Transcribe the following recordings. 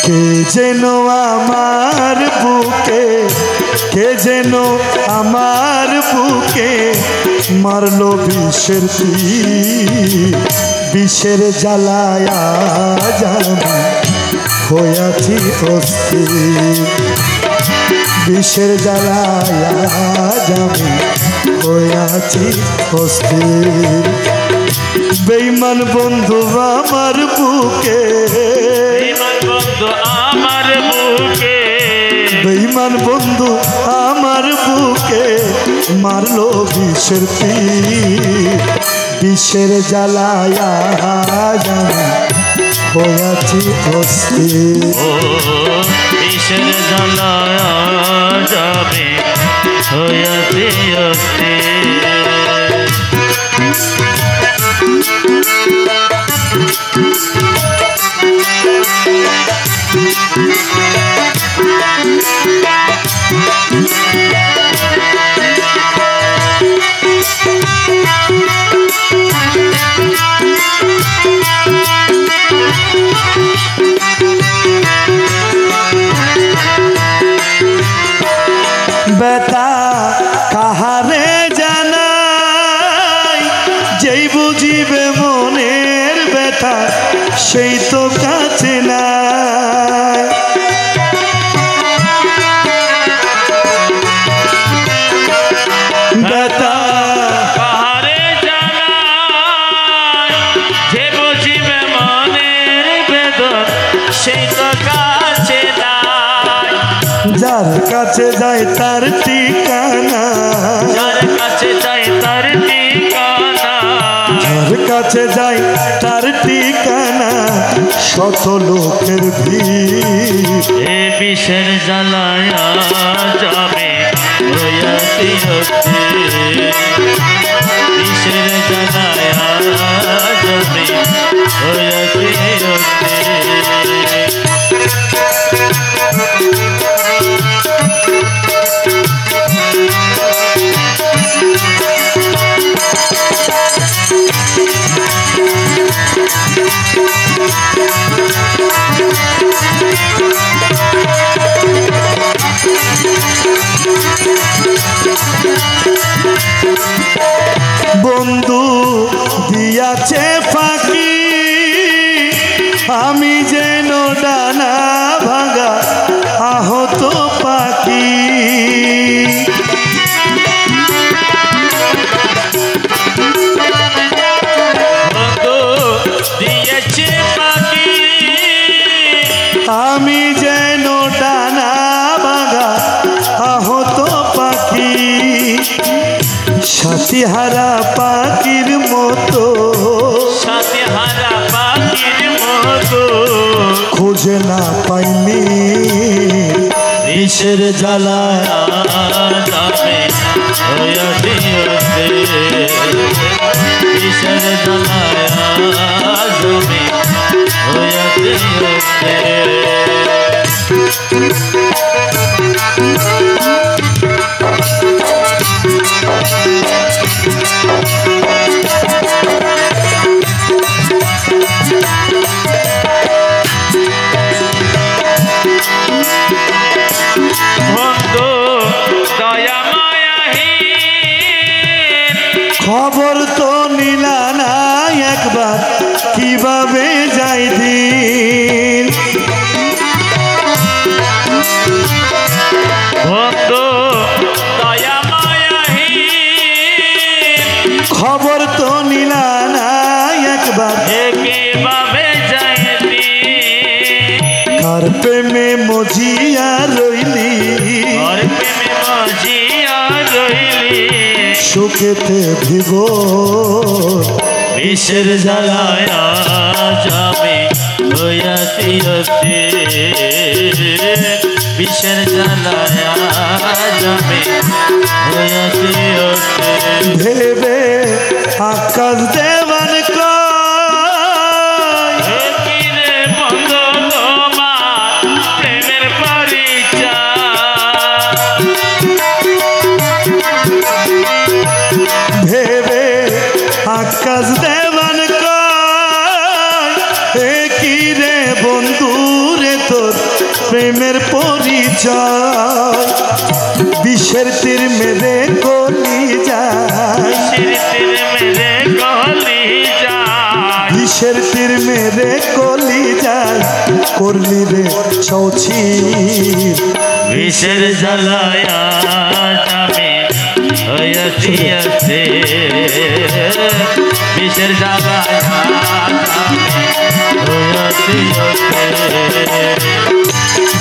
কে যেন আমার বুকে, কে যেন আমার বুকে মারলো বিষের তীর। বিষের জ্বালায় আজ আমি হইয়াছি অস্থির। বিষের জ্বালায় আজ আমি হইয়াছি অস্থির। বেঈমান বন্ধু আমার বুকে, বেঈমান বন্ধু আমার বুকে, বেঈমান বন্ধু আমার বুকে মারলো বিষের তীর। বিষের জ্বালায় আজ আমি হইয়াছি অস্থির। ও বিষের জ্বালায় আজ আমি হইয়াছি অস্থির। ব্যথা কাহারে জানাই, যেই বুঝিবে মনের ব্যথা সেই তো কাছে নাই। ব্যথা কাহারে জানাই, যে বুঝিবে মনের বেদন সেই তো কাছে নাই। যার কাছে যায় তার ঠিকানা, যার কাছে যাই তার ঠিকানা, যার কাছে যায় তার ঠিকানা শত লোকের ভিড়। এ বিষের জ্বালায় আজ আমি হইয়াছি অস্থির। বিষের জ্বালায় আজ আমি হইয়াছি অস্থির। বন্ধু দিয়াছে ফাঁকি, আমি যেন ডানা ভাঙা আহত পাখি। বন্ধু দিয়েছে ফাঁকি, আমি যেন ডানা ভাঙা আহত পাখি। সাথীহারা পাখির মতো, সাথীহারা পাখির মতো খুঁজে না পাইনি বিষের জ্বালায় আজ আমি হইয়াছি অস্থির। বিষের জ্বালায় আজ আমি হইয়াছি অস্থির। বন্ধু দয়া মায়াহীন, খবর তো নিলা না একবার কিভাবে যাই দিন। বন্ধু দয়া মায়াহীন, খবর তো নিলা না একবার কিভাবে যাইনি। কার প্রেমে মজিয়া রইলি, আর প্রেমে মজিয়া রইলি। সুখেতে ভিগো বিষের জ্বালায় আজ আমি হইয়াছি অস্থির। বিষের জ্বালায় আজ আমি হইয়াছি অস্থির। ভেবে আকাশ দেওয়ান কয়, কিরে বন্ধু তোমার প্রেমের পরিচয়। ভেবে আকাশ দেওয়ান কয়, এ কি রে বন্ধু রে তোর প্রেমের পরিচয় বিষের তীর মেরে কলি যায় বিষের তীর মেরে কলি যায় করলি রে শৌচির বিষের জ্বালায় আমি হইয়াছি বিষের জ্বালায়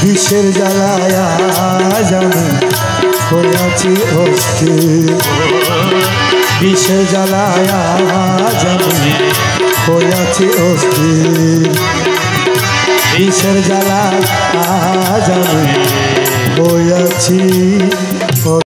বিষের জ্বালায় আমি হইয়াছি অস্থির বিষের জ্বালায় আমি হইয়াছি অস্থির বিষের জ্বালায় আমি হইয়াছি